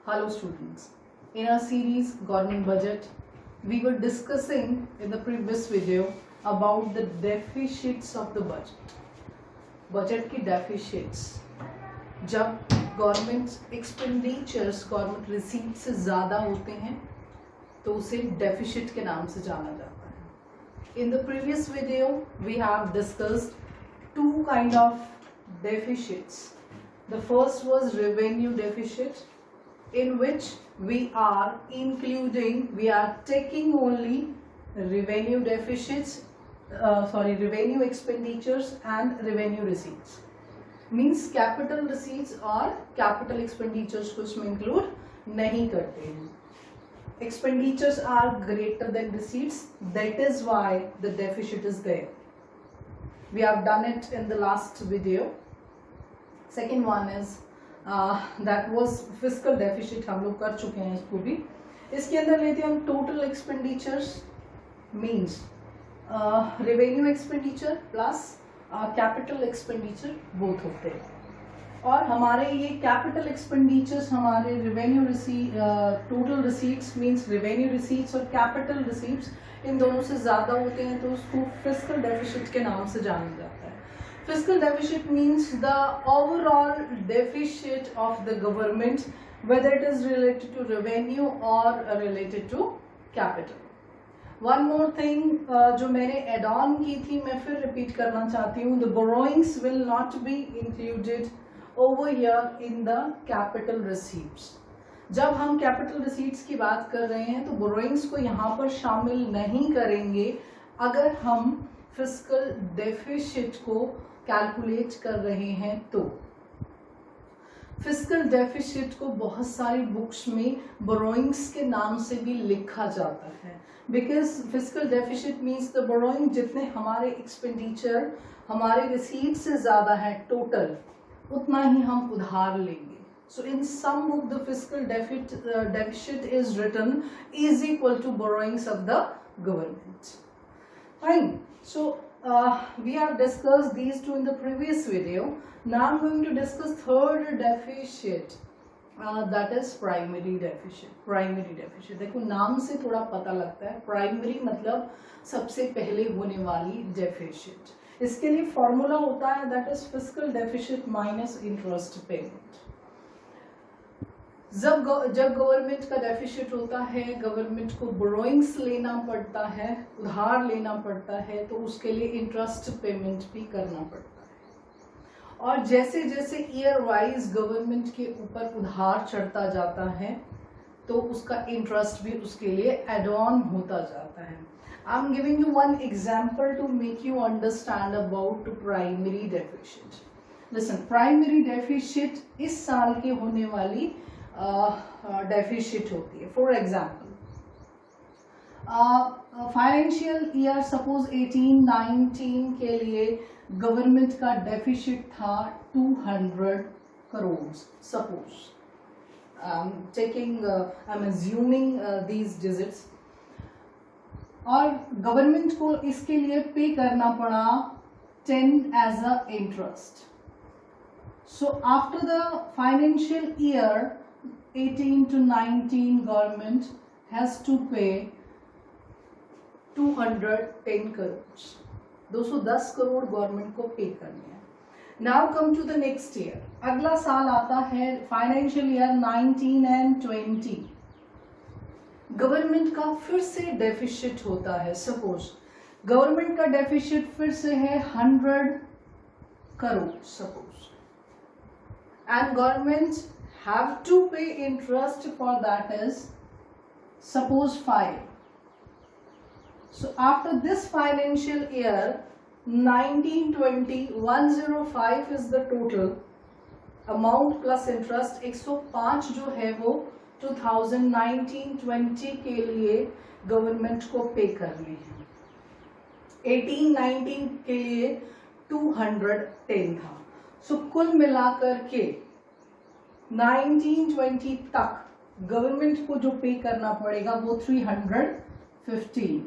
Hello students. In our series Government Budget, we were discussing in the previous video about the deficits of the budget. Budget की deficits जब government expenditures government receipt से ज़्यादा होते हैं तो उसे deficit के नाम से जाना जाता है. In the previous video we have discussed two kind of deficits. The first was revenue deficit, in which we are taking only revenue deficits, revenue expenditures and revenue receipts. Means capital receipts और capital expenditures को इसमें include नहीं करते हैं. Expenditures are greater than receipts, that is why the deficit is there. We have done it in the last video. Second one is that was fiscal deficit, हम लोग कर चुके हैं इसको भी. इसके अंदर लेते हैं हम total expenditures means revenue expenditure plus capital expenditure both होते हैं. और हमारे ये capital expenditures हमारे revenue receipt total receipts means revenue receipts और capital receipts इन दोनों से ज़्यादा होते हैं तो उसको fiscal deficit के नाम से जाना जाता है. Fiscal deficit means the overall deficit of the government, whether it is related to revenue or related to capital. One more thing जो मैंने add on की थी मैं फिर repeat करना चाहती हूँ. The borrowings will not be included over here in the capital receipts. जब हम capital receipts की बात कर रहे हैं तो borrowings को यहाँ पर शामिल नहीं करेंगे अगर हम fiscal deficit को कैलकुलेट कर रहे हैं तो. फिस्कल डेफिसिट को बहुत सारी बुक्स में बोरोइंग्स के नाम से भी लिखा जाता है because fiscal deficit means the borrowing जितने हमारे एक्सपेंडिचर हमारे रिसीट से ज़्यादा है टोटल उतना ही हम उधार लेंगे. So in some book the fiscal deficit is written is equal to borrowings of the government. Fine. So we have discussed these two in the previous video. Now I'm going to discuss third deficit, that is primary deficit. Primary deficit देखो नाम से थोड़ा पता लगता है. Primary मतलब सबसे पहले होने वाली deficit. इसके लिए फॉर्मूला होता है that is fiscal deficit minus interest payment. जब गवर्नमेंट का डेफिसिट होता है गवर्नमेंट को बोरोइंग्स लेना पड़ता है उधार लेना पड़ता है तो उसके लिए इंटरेस्ट पेमेंट भी करना पड़ता है. और जैसे जैसे ईयर वाइज गवर्नमेंट के ऊपर उधार चढ़ता जाता है तो उसका इंटरेस्ट भी उसके लिए एड ऑन होता जाता है. I am giving you one example to make you understand about primary deficit. Listen, primary deficit इस साल के होने वाली डेफिसिट होती है. For example financial year suppose 18-19 के लिए गवर्नमेंट का डेफिसिट था 200 crore. Suppose I am assuming these digits और गवर्नमेंट को इसके लिए पे करना पड़ा 10 as a interest. So after the financial year 18 to 19 government has to pay 210 crores. 210 crore government को पे करने हैं. Now come to the next year. अगला साल आता है फाइनेंशियल ईयर 19 and 20. गवर्नमेंट का फिर से डेफिसिट होता है. सपोज गवर्नमेंट का डेफिसिट फिर से है 100 crore suppose and government have to pay interest for that is suppose 5. So after this financial year 1920 105 is the total amount plus interest. 105 जो है वो 2019-20 के लिए गवर्नमेंट को पे करने हैं. 18-19 के लिए 210 था. सो कुल मिलाकर के 1920 तक गवर्नमेंट को जो पे करना पड़ेगा वो 315.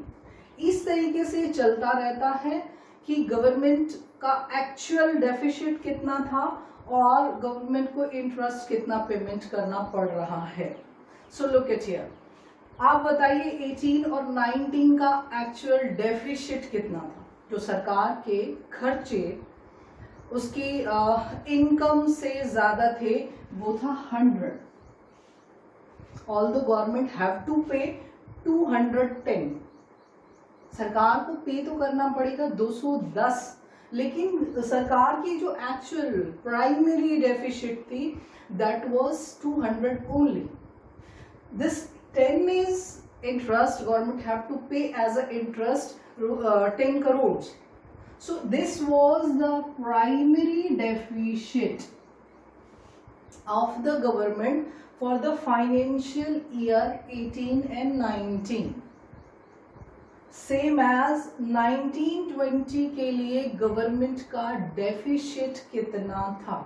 इस तरीके से चलता रहता है कि गवर्नमेंट का एक्चुअल डेफिसिट कितना था और गवर्नमेंट को इंटरेस्ट कितना पेमेंट करना पड़ रहा है। सो लुक एट हियर, आप बताइए 18 और 19 का एक्चुअल डेफिसिट कितना था। जो सरकार के खर्चे उसकी इनकम से ज्यादा थे वो था 100। All the government have to pay 210, सरकार को पे तो करना पड़ेगा 210, लेकिन सरकार की जो एक्चुअल प्राइमरी डेफिसिट थी that was 200 only. This 10 is interest, government have to pay as a interest 10 crores. So this was the primary deficit of the government for the financial year 18 and 19. Same as 19-20 के लिए government का deficit कितना था।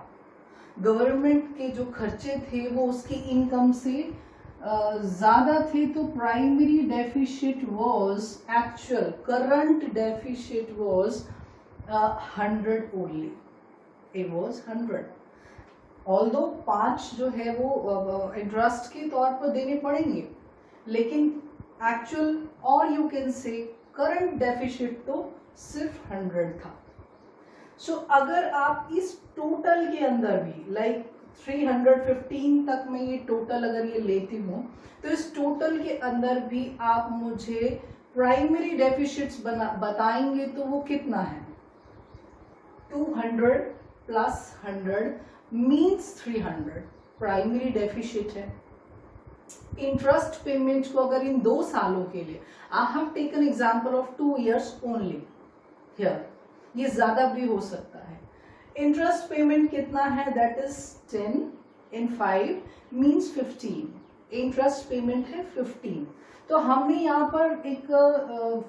Government के जो खर्चे थे वो उसकी इनकम से ज्यादा थे, तो primary deficit was actual current deficit was 100 only, it was 100। Although 5 जो है वो इंटरेस्ट के तौर पर देने पड़ेंगे, लेकिन एक्चुअल और यू कैन से करंट डेफिसिट तो सिर्फ 100 था। सो अगर आप इस टोटल के अंदर भी लाइक 315 तक में ये टोटल अगर ये लेती हूँ, तो इस टोटल के अंदर भी आप मुझे प्राइमरी डेफिसिट्स बताएंगे तो वो कितना है। 200 प्लस 100 मीन्स 300 प्राइमरी डेफिसिट है। इंटरेस्ट पेमेंट को अगर इन 2 सालों के लिए, I have taken example of 2 years only here, ये ज्यादा भी हो सकता है। इंटरेस्ट पेमेंट कितना है, that is 10 in 5 means 15, interest payment है 15। तो हमने यहाँ पर एक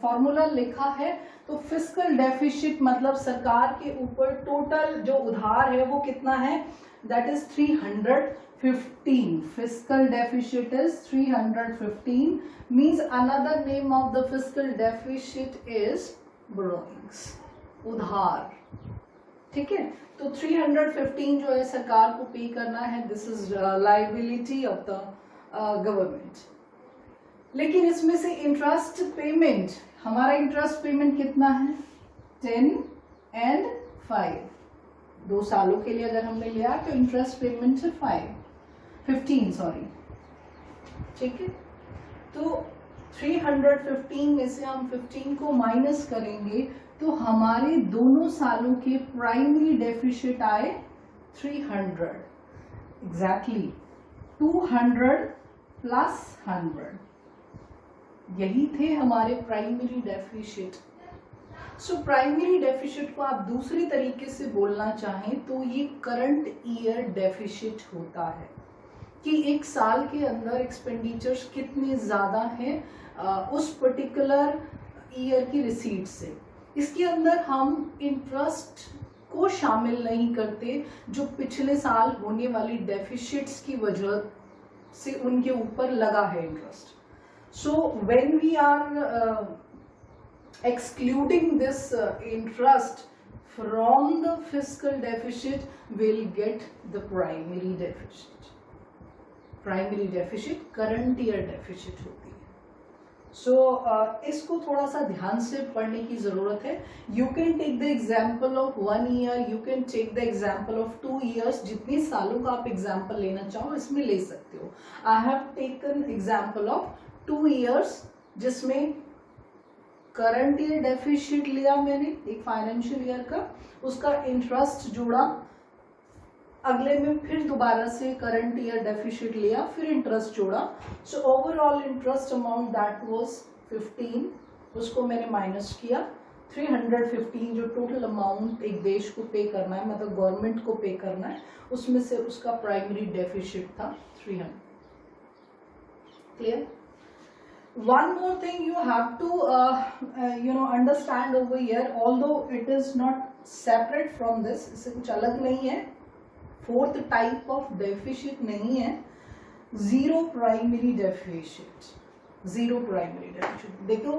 फॉर्मूला लिखा है, तो फिस्कल डेफिसिट मतलब सरकार के ऊपर टोटल जो उधार है वो कितना है, that is 315। Fiscal deficit is 315 means another name of the fiscal deficit is borrowings, उधार। ठीक है, तो 315 जो है सरकार को पे करना है, this is liability of the government. लेकिन इसमें से इंटरेस्ट पेमेंट, हमारा इंटरेस्ट पेमेंट कितना है, 10 and 5, 2 सालों के लिए अगर हमने लिया तो इंटरेस्ट पेमेंट है 15 सॉरी। ठीक है, तो 315 में से हम 15 को माइनस करेंगे तो हमारे दोनों सालों के प्राइमरी डेफिसिट आए 300 एग्जैक्टली, 200 प्लस 100, यही थे हमारे प्राइमरी डेफिसिट। सो प्राइमरी डेफिसिट को आप दूसरी तरीके से बोलना चाहें तो ये करंट ईयर डेफिसिट होता है, कि एक साल के अंदर एक्सपेंडिचर्स कितने ज्यादा हैं उस पर्टिकुलर ईयर की रिसीट से। इसके अंदर हम इंटरेस्ट को शामिल नहीं करते जो पिछले साल होने वाली डेफिसिट्स की वजह से उनके ऊपर लगा है interest. So when we are excluding this interest from the fiscal deficit, we'll get the primary deficit. Primary deficit current year deficit होती है। So इसको थोड़ा सा ध्यान से पढ़ने की जरूरत है। You can take the example of 1 year, you can take the example of 2 years, जितने सालों का आप एग्जाम्पल लेना चाहो इसमें ले सकते हो। I have taken example of 2 years जिसमें करंट ईयर डेफिसिट लिया मैंने एक फाइनेंशियल ईयर का, उसका इंटरेस्ट जोड़ा, अगले में फिर दोबारा से करंट ईयर डेफिसिट लिया, फिर इंटरेस्ट जोड़ा। So overall interest amount that was 15, उसको मैंने माइनस किया 315 जो टोटल अमाउंट एक देश को पे करना है, मतलब गवर्नमेंट को पे करना है, उसमें से उसका प्राइमरी डेफिसिट था 300। Clear? One more thing you have to understand over here, although it is not separate from this, इससे कुछ अलग नहीं है, फोर्थ टाइप ऑफ डेफिसिट नहीं है, zero primary deficit. Zero primary deficit देखो,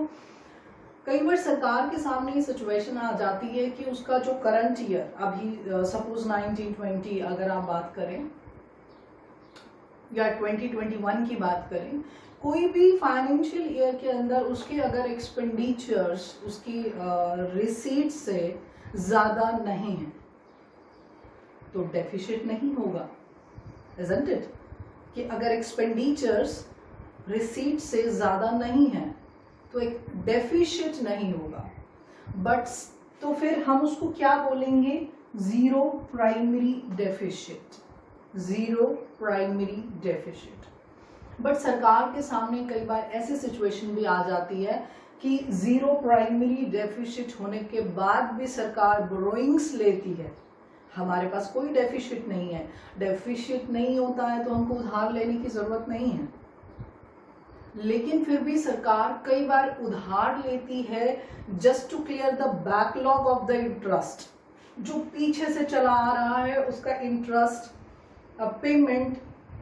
कई बार सरकार के सामने ये सिचुएशन आ जाती है कि उसका जो करंट ईयर अभी सपोज 1920 अगर आप बात करें या 2021 की बात करें, कोई भी फाइनेंशियल ईयर के अंदर उसके अगर एक्सपेंडिचर्स उसकी रिसीट से ज़्यादा नहीं है तो डेफिसिट नहीं होगा, isn't it? कि अगर एक्सपेंडिचर्स रिसीट से ज़्यादा नहीं है तो एक डेफिसिट नहीं होगा। बट तो फिर हम उसको क्या बोलेंगे? Zero primary deficit, zero primary deficit. But सरकार के सामने कई बार ऐसी सिचुएशन भी आ जाती है कि ज़ीरो प्राइमरी डेफिसिट होने के बाद भी सरकार बोरोइंग्स लेती है, हमारे पास कोई डेफिसिट नहीं है। डेफिसिट नहीं होता है तो हमको उधार लेने की ज़रूरत नहीं है, लेकिन फिर भी सरकार कई बार उधार लेती है just to clear the backlog of the interest, जो पीछे से चला आ रहा है उसका इंटरेस्ट पेमेंट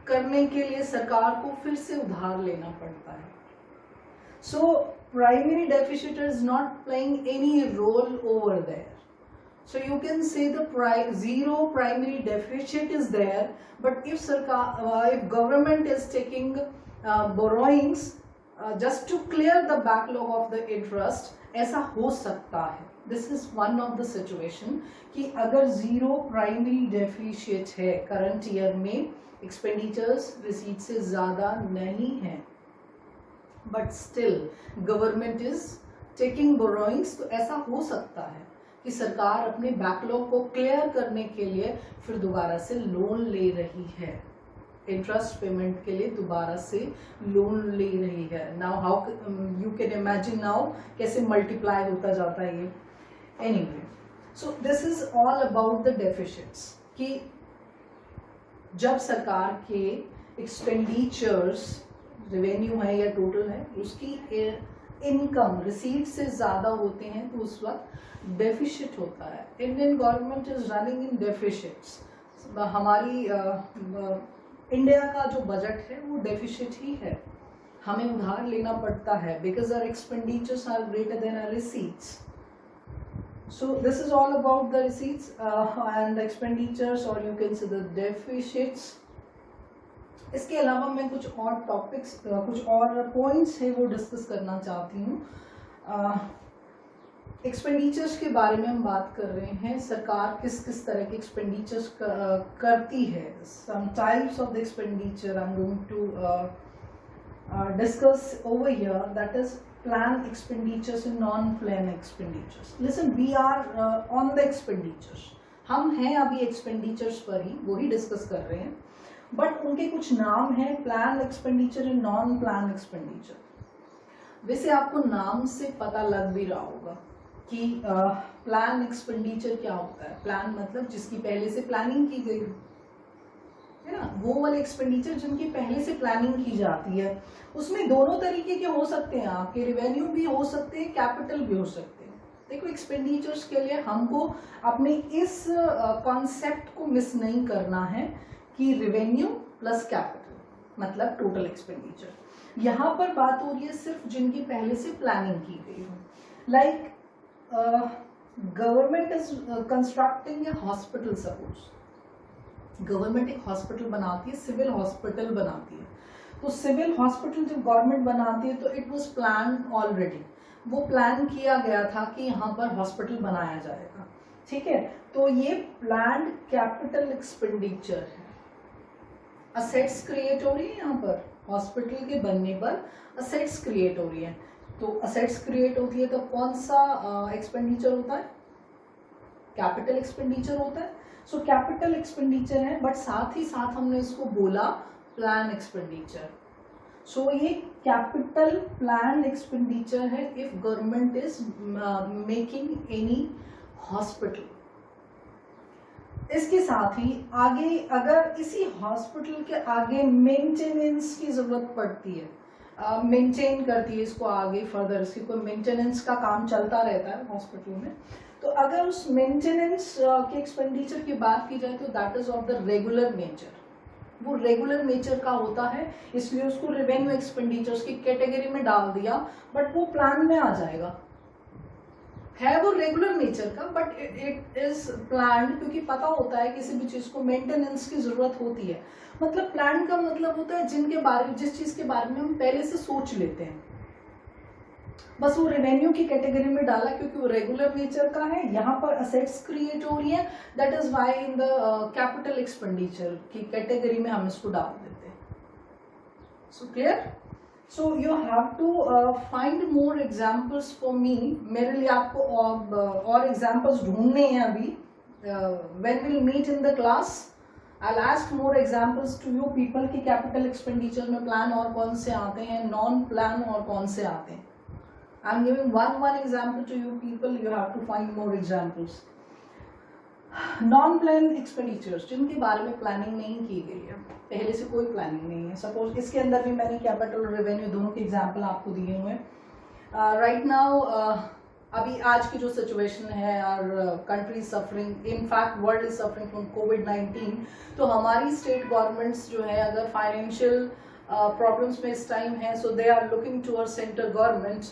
करने के लिए सरकार को फिर से उधार लेना पड़ता है। So primary deficit is not playing any role over there. So you can say the zero primary deficit is there, but if government is taking borrowings just to clear the backlog of the interest, ऐसा हो सकता है. This is one of the situation कि अगर zero primary deficit है current year में, expenditures receipt से ज़्यादा नहीं है, but still government is taking borrowings, तो ऐसा हो सकता है कि सरकार अपने बैकलॉग को क्लियर करने के लिए फिर दोबारा से लोन ले रही है, इंटरेस्ट पेमेंट के लिए दोबारा से लोन ले रही है. Now how you can imagine now कैसे मल्टीप्लाई होता जाता है ये. Anyway, so this is all about the deficits कि जब सरकार के एक्सपेंडिचर्स रेवेन्यू है या टोटल है उसकी इनकम रिसीट से ज़्यादा होते हैं तो उस वक्त डेफिसिट होता है. Indian government is running in deficits. हमारी इंडिया का जो बजट है वो डेफिसिट ही है, हमें उधार लेना पड़ता है because our expenditures are greater than our receipts. So this is all about the receipts and the expenditures और you can say the deficits. इसके अलावा मैं कुछ और टॉपिक्स कुछ और पॉइंट्स है वो डिस्कस करना चाहती हूँ. एक्सपेंडिचर्स के बारे में हम बात कर रहे हैं, सरकार किस किस तरह के एक्सपेंडिचर्स करती है. Some types of the expenditure I am going to discuss over here, that is plan expenditures and non plan expenditures. Listen, we are on the expenditures, हम हैं अभी एक्सपेंडिचर्स पर ही, वो ही डिस्कस कर रहे हैं, बट उनके कुछ नाम हैं, plan expenditure and non plan expenditure. वैसे आपको नाम से पता लग भी रहा होगा कि प्लान एक्सपेंडिचर क्या होता है. प्लान मतलब जिसकी पहले से प्लानिंग की गई है ना, वो वाले एक्सपेंडिचर जिनकी पहले से प्लानिंग की जाती है. उसमें दोनों तरीके के हो सकते हैं, आपके रेवेन्यू भी हो सकते हैं, कैपिटल भी हो सकते हैं. देखो, एक्सपेंडिचर्स के लिए हमको अपने इस कॉन्सेप्ट को मिस नहीं करना है कि रेवेन्यू प्लस कैपिटल मतलब टोटल एक्सपेंडिचर. यहाँ पर बात हो रही है सिर्फ जिनकी पहले से प्लानिंग की गई हो. Like government is constructing A hospital. Suppose government एक हॉस्पिटल बनाती है, सिविल हॉस्पिटल बनाती है. तो सिविल हॉस्पिटल जब गवर्नमेंट बनाती है तो इट वाज प्लान ऑलरेडी, वो प्लान किया गया था कि यहाँ पर हॉस्पिटल बनाया जाएगा. ठीक है, तो ये प्लान कैपिटल एक्सपेंडिचर है. असेट्स क्रिएट हो रही है, यहाँ पर हॉस्पिटल के बनने पर असेट्स क्रिएट हो रही है. तो असेट्स क्रिएट होती है तो कौन सा एक्सपेंडिचर होता है? कैपिटल एक्सपेंडिचर होता है. सो कैपिटल एक्सपेंडिचर है, बट साथ ही साथ हमने इसको बोला प्लान एक्सपेंडिचर. सो ये कैपिटल प्लान एक्सपेंडिचर है if government is making any hospital. इसके साथ ही आगे अगर इसी हॉस्पिटल के आगे मेंटेनेंस की जरूरत पड़ती है, मेंटेन करती है इसको आगे फर्दर, इसकी कोई मेंटेनेंस का काम चलता रहता है हॉस्पिटल में, तो अगर उस मेंटेनेंस के एक्सपेंडिचर की बात की जाए तो that is of the regular nature. वो रेगुलर नेचर का होता है, इसलिए उसको रेवेन्यू एक्सपेंडिचर्स की कैटेगरी में डाल दिया, बट वो प्लान में आ जाएगा. है वो रेगुलर नेचर का, बट इट इज प्लान्ड, क्योंकि पता होता है किसी भी चीज को मेंटेनेंस की जरूरत होती है। मतलब प्लान का मतलब होता है जिस चीज के बारे में हम पहले से सोच लेते हैं, बस वो रेवेन्यू की कैटेगरी में डाला क्योंकि वो रेगुलर नेचर का है। यहाँ पर असेट्स क्रिएट हो रही है, that is why in the capital expenditure की कैटेगरी में हम इसको डाल देते हैं। So clear? So you have to find more examples for me. मेरे लिए आपको और एग्जाम्पल्स ढूंढने हैं अभी। When will meet in the class I will ask more examples to you people कि कैपिटल एक्सपेंडिचर में प्लान और कौन से आते हैं, नॉन प्लान और कौन से आते हैं। आई am giving one example to you people, you have to find more examples. Non plan expenditures जिनके बारे में प्लानिंग नहीं की गई है, पहले से कोई प्लानिंग नहीं है। सपोज इसके अंदर भी मैंने कैपिटल और रेवेन्यू दोनों के एग्जाम्पल आपको दिए हुए हैं। राइट नाउ अभी आज की जो सिचुएशन है, और country suffering, in fact world is suffering from कोविड-19, तो हमारी स्टेट गवर्नमेंट्स जो है अगर फाइनेंशियल प्रॉब्लम्स में इस टाइम है, so they are looking towards central government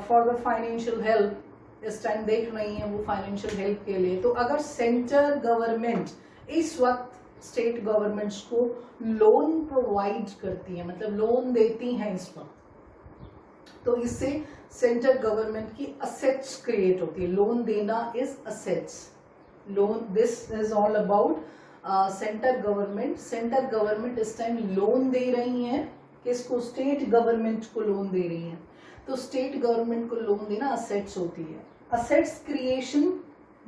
for the financial help. इस टाइम देख रही है वो फाइनेंशियल हेल्प के लिए। तो अगर सेंट्रल गवर्नमेंट इस वक्त स्टेट गवर्नमेंट्स को लोन प्रोवाइड करती है, मतलब लोन देती हैं इस वक्त, तो इससे सेंट्रल गवर्नमेंट की असेट्स क्रिएट होती है। लोन देना is assets. Loan, this is all about central government. Central government इस टाइम लोन दे रही है, किसको? स्टेट गवर्नमेंट को लोन दे रही है। तो स्टेट गवर्नमेंट को लोन देना असेट्स होती है। Assets creation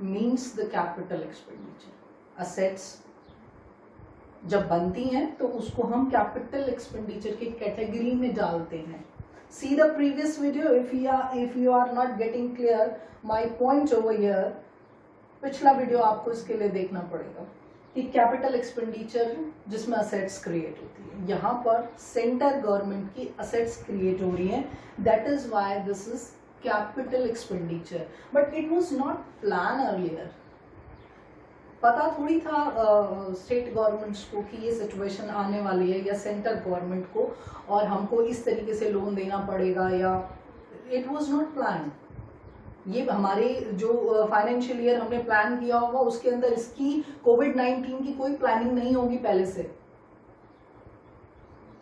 means the capital expenditure. Assets जब बनती हैं तो उसको हम कैपिटल एक्सपेंडिचर की कैटेगरी में डालते हैं। See the previous video if you are not getting clear my point over here. पिछला वीडियो आपको इसके लिए देखना पड़ेगा कि कैपिटल एक्सपेंडिचर जिसमें असेट्स क्रिएट होती है, यहाँ पर सेंट्रल गवर्नमेंट की असेट्स क्रिएट हो रही है, that is why this is capital expenditure. But it was not plan earlier. पता थोड़ी था स्टेट गवर्नमेंट्स को कि ये सिचुएशन आने वाली है, या सेंट्रल गवर्नमेंट को, और हमको इस तरीके से लोन देना पड़ेगा, या इट वाज नॉट प्लान। ये हमारे जो फाइनेंशियल ईयर हमने प्लान किया होगा उसके अंदर इसकी कोविड-19 की कोई प्लानिंग नहीं होगी पहले से,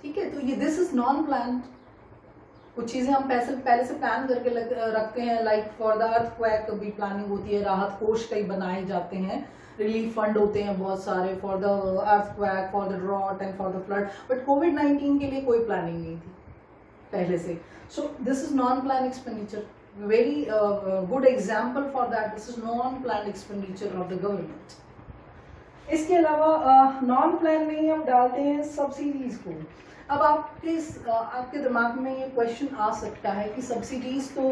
ठीक है? तो ये दिस इज नॉन प्लान। कुछ चीजें हम पहले से प्लान करके रखते हैं, लाइक फॉर द अर्थक्वेक भी प्लानिंग होती है, राहत कोष कई बनाए जाते हैं, रिलीफ फंड होते हैं बहुत सारे for the earthquake, for the drought and for the flood. But कोविड-19 के लिए कोई प्लानिंग नहीं थी पहले से। So this is non plan expenditure. Very good example for that. This is non-planned expenditure of the government. इसके अलावा नॉन प्लान में ही हम डालते हैं सब्सिडीज को। अब आपके दिमाग में ये क्वेश्चन आ सकता है कि सब्सिडीज तो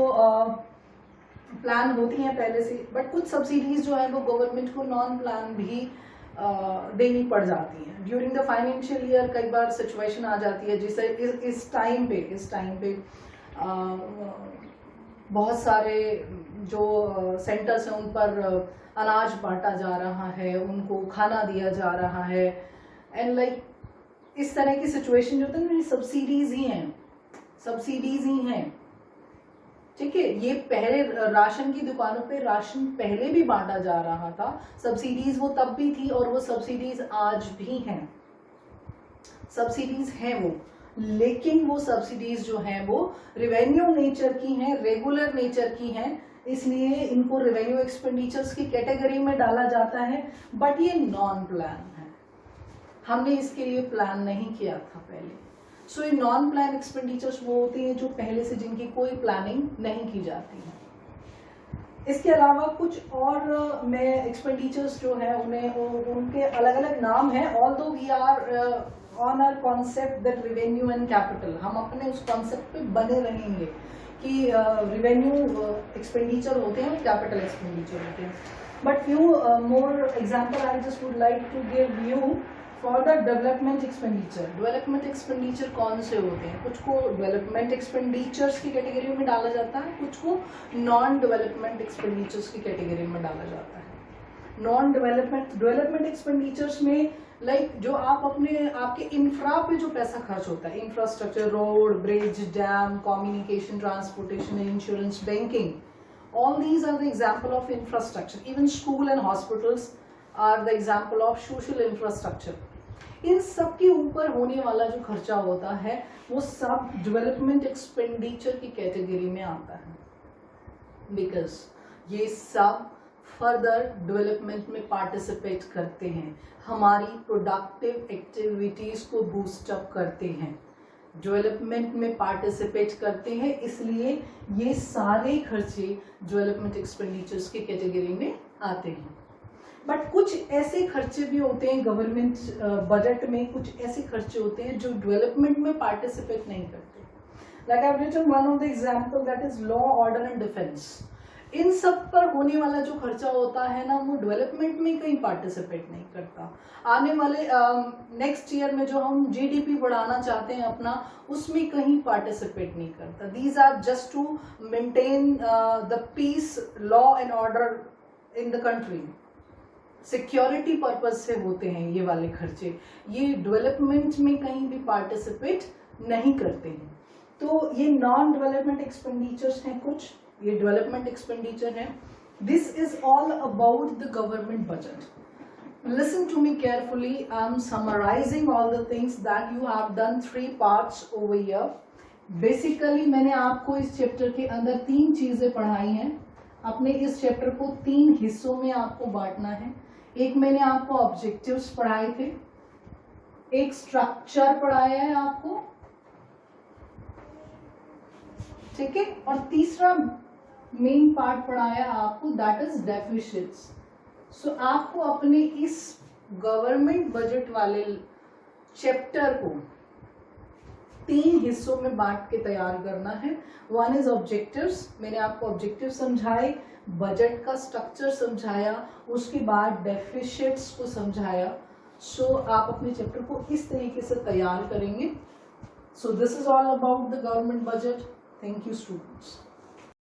प्लान होती हैं पहले से, बट कुछ सब्सिडीज जो है वो गवर्नमेंट को नॉन प्लान भी देनी पड़ जाती हैं ड्यूरिंग द फाइनेंशियल ईयर। कई बार सिचुएशन आ जाती है जिसे इस टाइम पे बहुत सारे जो सेंटर्स हैं उन पर अनाज बांटा जा रहा है, उनको खाना दिया जा रहा है, एंड लाइक इस तरह की सिचुएशन जो होती है सब्सिडीज ही हैं, ठीक है? ये पहले राशन की दुकानों पे राशन पहले भी बांटा जा रहा था, सब्सिडीज वो तब भी थी और वो सब्सिडीज आज भी हैं। सब्सिडीज हैं वो, लेकिन वो सब्सिडीज जो हैं वो रेवेन्यू नेचर की हैं, रेगुलर नेचर की हैं, इसलिए इनको रेवेन्यू एक्सपेंडिचर्स की कैटेगरी में डाला जाता है। बट ये नॉन प्लान है, हमने इसके लिए प्लान नहीं किया था पहले। सो ये नॉन प्लान एक्सपेंडिचर्स वो होती हैं जो पहले से जिनकी कोई प्लानिंग नहीं की जाती है। इसके अलावा कुछ और में एक्सपेंडिचर्स जो है उनके अलग अलग नाम हैं। Although we are on our concept that revenue and capital, हम अपने उस कॉन्सेप्ट पे बने रहेंगे कि रेवेन्यू एक्सपेंडिचर होते हैं, कैपिटल एक्सपेंडिचर होते हैं। But few more example I just would like to give you for the development expenditure. Development expenditure कौन से होते हैं? कुछ को डेवलपमेंट एक्सपेंडिचर्स की कैटेगरी में डाला जाता है, कुछ को नॉन डेवलपमेंट एक्सपेंडिचर्स की कैटेगरी में डाला जाता है। नॉन डेवलपमेंट एक्सपेंडिचर्स में लाइक जो आपके इंफ्रा पे जो पैसा खर्च होता है, infrastructure, road, bridge, dam, communication, transportation, insurance, banking, All these are the example of infrastructure. Even school and hospitals are the example of social infrastructure. इन सब के ऊपर होने वाला जो खर्चा होता है वो सब डेवलपमेंट एक्सपेंडिचर की कैटेगरी में आता है, बिकॉज ये सब फर्दर डेवलपमेंट में पार्टिसिपेट करते हैं, हमारी प्रोडक्टिव एक्टिविटीज को बूस्ट अप करते हैं, डेवलपमेंट में पार्टिसिपेट करते हैं, इसलिए ये सारे खर्चे डेवलपमेंट एक्सपेंडिचर्स के कैटेगरी में आते हैं। बट कुछ ऐसे खर्चे भी होते हैं गवर्नमेंट बजट में, कुछ ऐसे खर्चे होते हैं जो डेवलपमेंट में पार्टिसिपेट नहीं करते। Like I have written one of the example, that is law, order and defence. इन सब पर होने वाला जो खर्चा होता है ना, वो डेवलपमेंट में कहीं पार्टिसिपेट नहीं करता। आने वाले नेक्स्ट ईयर में जो हम जीडीपी बढ़ाना चाहते हैं अपना, उसमें कहीं पार्टिसिपेट नहीं करता। These are just to maintain the peace, law and order in the country. Security purpose से होते हैं ये वाले खर्चे, ये डेवलपमेंट में कहीं भी पार्टिसिपेट नहीं करते हैं। तो ये नॉन डेवलपमेंट एक्सपेंडिचर्स हैं कुछ, ये डेवलपमेंट एक्सपेंडिचर है। This is all about the government budget. Listen to me carefully. I'm summarizing all the things that you have done 3 parts over here. Basically मैंने आपको इस चैप्टर के अंदर 3 चीजें पढ़ाई हैं। अपने इस चैप्टर को 3 हिस्सों में आपको बांटना है। एक मैंने आपको ऑब्जेक्टिव्स पढ़ाए थे, एक स्ट्रक्चर पढ़ाया है आपको, ठीक है, और तीसरा मेन पार्ट पढ़ाया आपको, दैट इज डेफिसिट्स। सो आपको अपने इस गवर्नमेंट बजट वाले चैप्टर को 3 हिस्सों में बांट के तैयार करना है। वन इज ऑब्जेक्टिव्स, मैंने आपको ऑब्जेक्टिव समझाए, बजट का स्ट्रक्चर समझाया, उसके बाद डेफिसिट्स को समझाया। सो आप अपने चैप्टर को इस तरीके से तैयार करेंगे। सो this is all about the government budget. Thank you students.